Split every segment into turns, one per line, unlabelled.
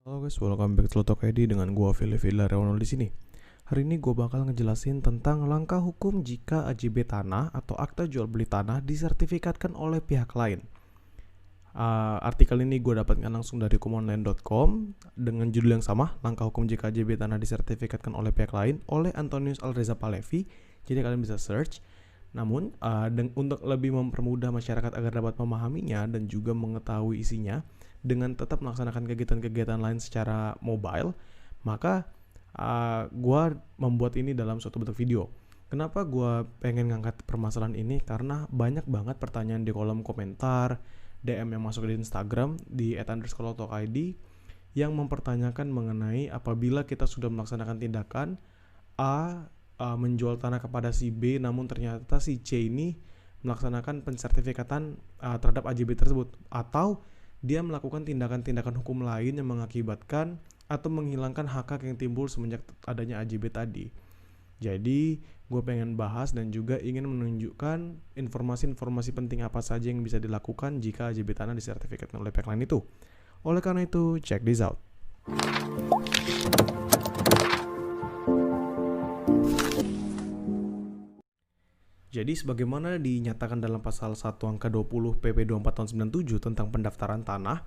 Halo guys, welcome back to Lotok ID dengan gua Philip Villarreal di sini. Hari ini gua bakal ngejelasin tentang langkah hukum jika AJB tanah atau akta jual beli tanah disertifikatkan oleh pihak lain. Artikel ini gue dapatkan langsung dari hukumonline.com dengan judul yang sama, langkah hukum jika AJB tanah disertifikatkan oleh pihak lain oleh Antonius Alreza Palevi. Jadi kalian bisa search. Namun untuk lebih mempermudah masyarakat agar dapat memahaminya dan juga mengetahui isinya dengan tetap melaksanakan kegiatan-kegiatan lain secara mobile, maka gue membuat ini dalam suatu bentuk video. Kenapa gue pengen ngangkat permasalahan ini? Karena banyak banget pertanyaan di kolom komentar, DM yang masuk di Instagram di @_lotokid yang mempertanyakan mengenai apabila kita sudah melaksanakan tindakan menjual tanah kepada si B, namun ternyata si C ini melaksanakan pensertifikatan terhadap AJB tersebut, atau dia melakukan tindakan-tindakan hukum lain yang mengakibatkan atau menghilangkan hak-hak yang timbul semenjak adanya AJB tadi. Jadi gue pengen bahas dan juga ingin menunjukkan informasi-informasi penting apa saja yang bisa dilakukan jika AJB tanah disertifikatkan oleh pihak lain itu. Oleh karena itu, check this out. Jadi sebagaimana dinyatakan dalam pasal 1 angka 20 PP 24 tahun 97 tentang pendaftaran tanah,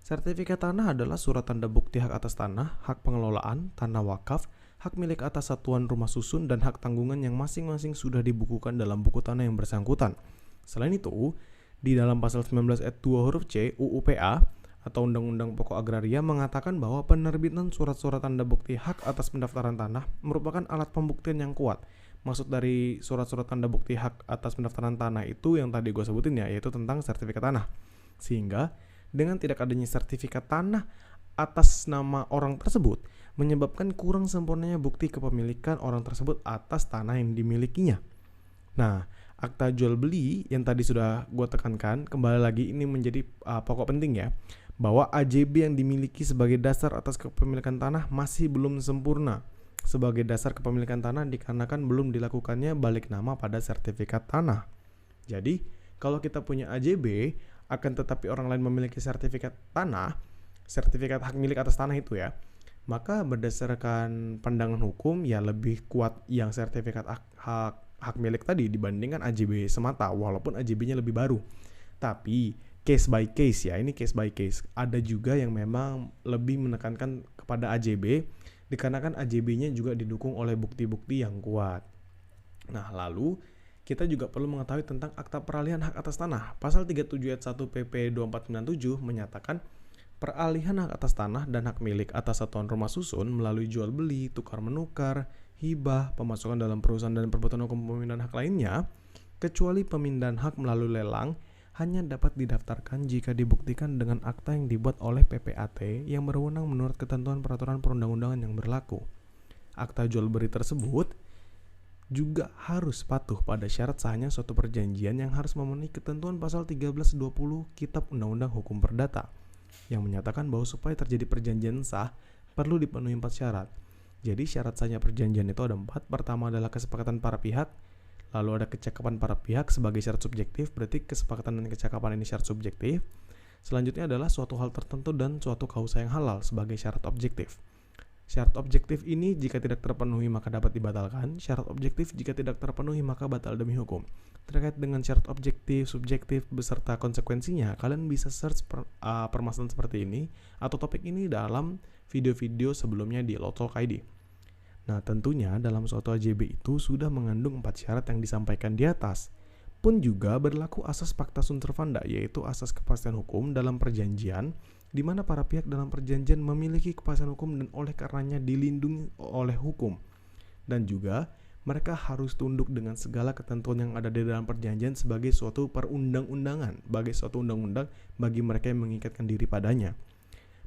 sertifikat tanah adalah surat tanda bukti hak atas tanah, hak pengelolaan, tanah wakaf, hak milik atas satuan rumah susun, dan hak tanggungan yang masing-masing sudah dibukukan dalam buku tanah yang bersangkutan. Selain itu, di dalam pasal 19 ayat 2 huruf C UUPA atau Undang-Undang Pokok Agraria mengatakan bahwa penerbitan surat-surat tanda bukti hak atas pendaftaran tanah merupakan alat pembuktian yang kuat. Maksud dari surat-surat tanda bukti hak atas pendaftaran tanah itu yang tadi gue sebutin ya, yaitu tentang sertifikat tanah. Sehingga dengan tidak adanya sertifikat tanah atas nama orang tersebut menyebabkan kurang sempurnanya bukti kepemilikan orang tersebut atas tanah yang dimilikinya. Nah, akta jual beli yang tadi sudah gue tekankan, kembali lagi ini menjadi pokok penting ya, bahwa AJB yang dimiliki sebagai dasar atas kepemilikan tanah masih belum sempurna sebagai dasar kepemilikan tanah dikarenakan belum dilakukannya balik nama pada sertifikat tanah. Jadi, kalau kita punya AJB, akan tetapi orang lain memiliki sertifikat tanah, sertifikat hak milik atas tanah itu ya, maka berdasarkan pandangan hukum ya lebih kuat yang sertifikat hak milik tadi dibandingkan AJB semata, walaupun AJB-nya lebih baru. Tapi case by case ya, ini case by case. Ada juga yang memang lebih menekankan kepada AJB dikarenakan AJB-nya juga didukung oleh bukti-bukti yang kuat. Nah, lalu kita juga perlu mengetahui tentang akta peralihan hak atas tanah. Pasal 37 ayat 1 PP 2497 menyatakan peralihan hak atas tanah dan hak milik atas satuan rumah susun melalui jual beli, tukar menukar, hibah, pemasukan dalam perusahaan dan perbuatan hukum pemindahan hak lainnya, kecuali pemindahan hak melalui lelang, hanya dapat didaftarkan jika dibuktikan dengan akta yang dibuat oleh PPAT yang berwenang menurut ketentuan peraturan perundang-undangan yang berlaku. Akta jual beli tersebut juga harus patuh pada syarat sahnya suatu perjanjian yang harus memenuhi ketentuan pasal 1320 Kitab Undang-Undang Hukum Perdata yang menyatakan bahwa supaya terjadi perjanjian sah perlu dipenuhi 4 syarat. Jadi syarat sahnya perjanjian itu ada 4. Pertama adalah kesepakatan para pihak. Lalu ada kecakapan para pihak sebagai syarat subjektif, berarti kesepakatan dan kecakapan ini syarat subjektif. Selanjutnya adalah suatu hal tertentu dan suatu kausa yang halal sebagai syarat objektif. Syarat objektif ini jika tidak terpenuhi maka dapat dibatalkan. Syarat objektif jika tidak terpenuhi maka batal demi hukum. Terkait dengan syarat objektif, subjektif, beserta konsekuensinya, kalian bisa search permasalahan seperti ini atau topik ini dalam video-video sebelumnya di Lotok ID. Nah, tentunya dalam suatu AJB itu sudah mengandung 4 syarat yang disampaikan di atas. Pun juga berlaku asas pacta sunt servanda, yaitu asas kepastian hukum dalam perjanjian, di mana para pihak dalam perjanjian memiliki kepastian hukum dan oleh karenanya dilindungi oleh hukum. Dan juga mereka harus tunduk dengan segala ketentuan yang ada di dalam perjanjian sebagai suatu perundang-undangan, sebagai suatu undang-undang bagi mereka yang mengikatkan diri padanya.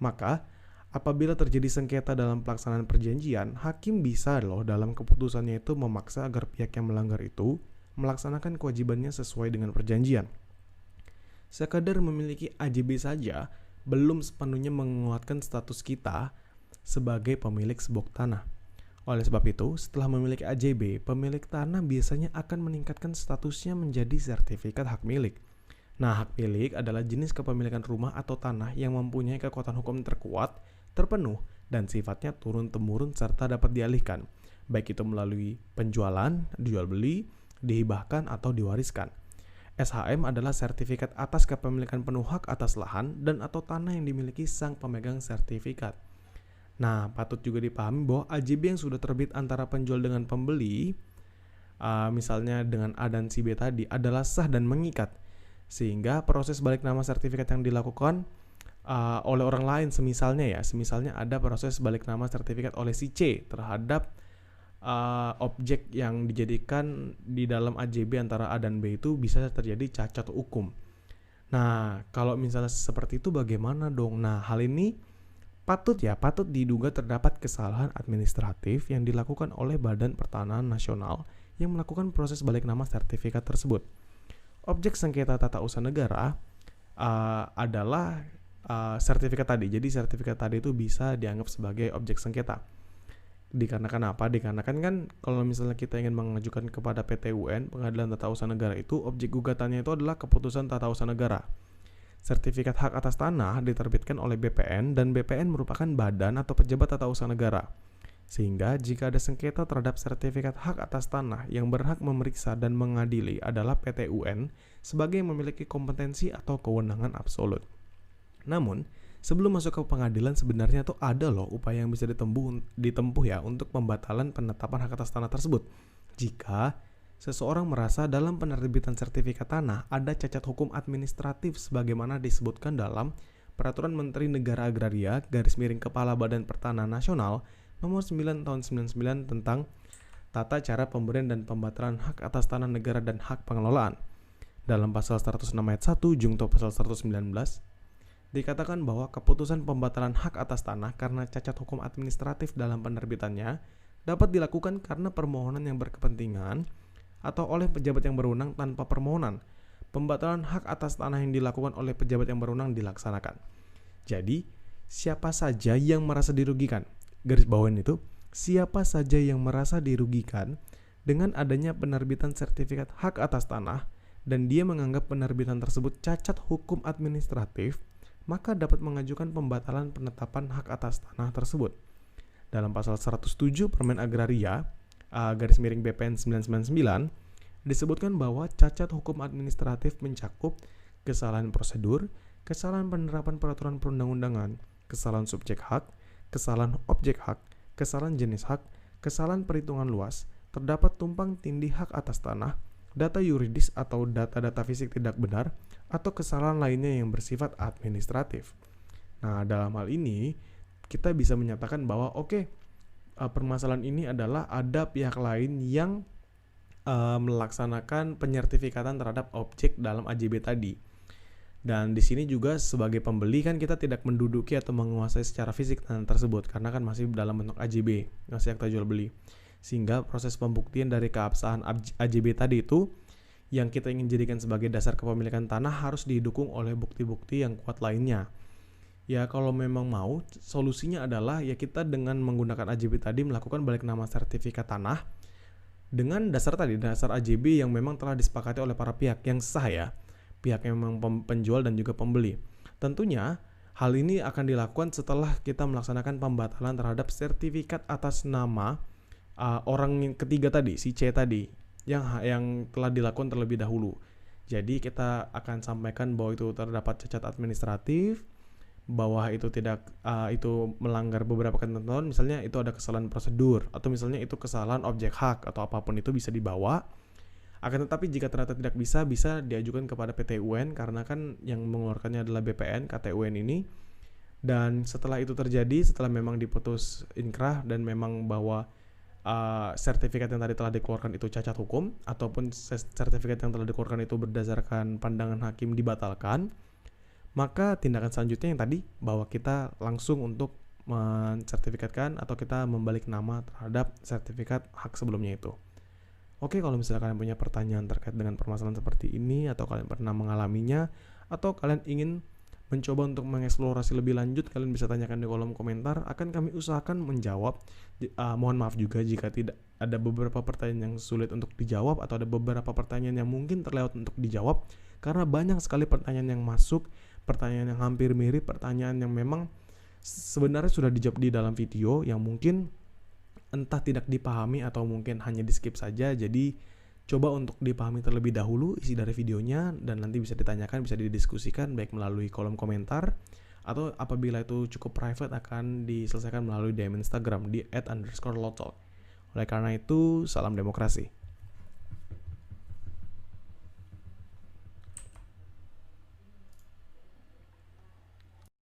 Maka apabila terjadi sengketa dalam pelaksanaan perjanjian, hakim bisa dalam keputusannya itu memaksa agar pihak yang melanggar itu melaksanakan kewajibannya sesuai dengan perjanjian. Sekadar memiliki AJB saja belum sepenuhnya menguatkan status kita sebagai pemilik sebuah tanah. Oleh sebab itu, setelah memiliki AJB, pemilik tanah biasanya akan meningkatkan statusnya menjadi sertifikat hak milik. Nah, hak milik adalah jenis kepemilikan rumah atau tanah yang mempunyai kekuatan hukum terkuat terpenuh dan sifatnya turun-temurun serta dapat dialihkan, baik itu melalui penjualan, dijual beli, dihibahkan atau diwariskan. SHM adalah sertifikat atas kepemilikan penuh hak atas lahan dan atau tanah yang dimiliki sang pemegang sertifikat. Nah, patut juga dipahami bahwa AJB yang sudah terbit antara penjual dengan pembeli, misalnya dengan A dan si B tadi, adalah sah dan mengikat, sehingga proses balik nama sertifikat yang dilakukan oleh orang lain, semisalnya ada proses balik nama sertifikat oleh si C terhadap objek yang dijadikan di dalam AJB antara A dan B itu bisa terjadi cacat hukum. Nah, kalau misalnya seperti itu bagaimana dong? Nah, hal ini patut diduga terdapat kesalahan administratif yang dilakukan oleh Badan Pertanahan Nasional yang melakukan proses balik nama sertifikat tersebut. Objek sengketa tata usaha negara adalah sertifikat tadi. Jadi sertifikat tadi itu bisa dianggap sebagai objek sengketa. Dikarenakan apa? Dikarenakan kan kalau misalnya kita ingin mengajukan kepada PT UN, Pengadilan Tata Usaha Negara itu, objek gugatannya itu adalah keputusan tata usaha negara. Sertifikat hak atas tanah diterbitkan oleh BPN dan BPN merupakan badan atau pejabat tata usaha negara. Sehingga jika ada sengketa terhadap sertifikat hak atas tanah, yang berhak memeriksa dan mengadili adalah PT UN sebagai yang memiliki kompetensi atau kewenangan absolut. Namun, sebelum masuk ke pengadilan sebenarnya tuh ada loh upaya yang bisa ditempuh ya untuk pembatalan penetapan hak atas tanah tersebut. Jika seseorang merasa dalam penerbitan sertifikat tanah ada cacat hukum administratif sebagaimana disebutkan dalam Peraturan Menteri Negara Agraria /Kepala Badan Pertanahan Nasional Nomor 9 Tahun 99 tentang tata cara pemberian dan pembatalan hak atas tanah negara dan hak pengelolaan. Dalam pasal 106 ayat 1 jungto pasal 119 dikatakan bahwa keputusan pembatalan hak atas tanah karena cacat hukum administratif dalam penerbitannya dapat dilakukan karena permohonan yang berkepentingan atau oleh pejabat yang berwenang tanpa permohonan. Pembatalan hak atas tanah yang dilakukan oleh pejabat yang berwenang dilaksanakan. Jadi, siapa saja yang merasa dirugikan, garis bawahin itu, siapa saja yang merasa dirugikan dengan adanya penerbitan sertifikat hak atas tanah dan dia menganggap penerbitan tersebut cacat hukum administratif, maka dapat mengajukan pembatalan penetapan hak atas tanah tersebut. Dalam pasal 107 Permen Agraria /BPN 999 disebutkan bahwa cacat hukum administratif mencakup kesalahan prosedur, kesalahan penerapan peraturan perundang-undangan, kesalahan subjek hak, kesalahan objek hak, kesalahan jenis hak, kesalahan perhitungan luas, terdapat tumpang tindih hak atas tanah, data yuridis atau data-data fisik tidak benar, atau kesalahan lainnya yang bersifat administratif. Nah, dalam hal ini kita bisa menyatakan bahwa permasalahan ini adalah ada pihak lain yang melaksanakan penyertifikatan terhadap objek dalam AJB tadi. Dan di sini juga sebagai pembeli kan kita tidak menduduki atau menguasai secara fisik tanah tersebut karena kan masih dalam bentuk AJB, masih akta jual beli. Sehingga proses pembuktian dari keabsahan AJB tadi itu yang kita ingin jadikan sebagai dasar kepemilikan tanah harus didukung oleh bukti-bukti yang kuat lainnya. Ya kalau memang mau, solusinya adalah ya kita dengan menggunakan AJB tadi melakukan balik nama sertifikat tanah dengan dasar AJB yang memang telah disepakati oleh para pihak yang sah ya, pihak yang memang penjual dan juga pembeli. Tentunya hal ini akan dilakukan setelah kita melaksanakan pembatalan terhadap sertifikat atas nama orang yang ketiga tadi, si C tadi, yang telah dilakukan terlebih dahulu. Jadi kita akan sampaikan bahwa itu terdapat cacat administratif, bahwa itu itu melanggar beberapa ketentuan, misalnya itu ada kesalahan prosedur, atau misalnya itu kesalahan objek hak, atau apapun itu bisa dibawa. Akan tetapi jika ternyata tidak bisa diajukan kepada PT UN karena kan yang mengeluarkannya adalah BPN, KT UN ini. Dan setelah itu terjadi, setelah memang diputus inkrah dan memang bahwa sertifikat yang tadi telah dikeluarkan itu cacat hukum ataupun sertifikat yang telah dikeluarkan itu berdasarkan pandangan hakim dibatalkan, maka tindakan selanjutnya yang tadi bahwa kita langsung untuk mensertifikatkan atau kita membalik nama terhadap sertifikat hak sebelumnya itu. Oke, kalau misalnya kalian punya pertanyaan terkait dengan permasalahan seperti ini atau kalian pernah mengalaminya atau kalian ingin mencoba untuk mengeksplorasi lebih lanjut, kalian bisa tanyakan di kolom komentar, akan kami usahakan menjawab. Mohon maaf juga jika tidak ada beberapa pertanyaan yang sulit untuk dijawab atau ada beberapa pertanyaan yang mungkin terlewat untuk dijawab karena banyak sekali pertanyaan yang masuk, pertanyaan yang hampir mirip, pertanyaan yang memang Sebenarnya sudah dijawab di dalam video yang mungkin entah tidak dipahami atau mungkin hanya di skip saja. Jadi coba untuk dipahami terlebih dahulu isi dari videonya, dan nanti bisa ditanyakan, bisa didiskusikan baik melalui kolom komentar, atau apabila itu cukup private akan diselesaikan melalui DM Instagram di @_lotol. Oleh karena itu, salam demokrasi.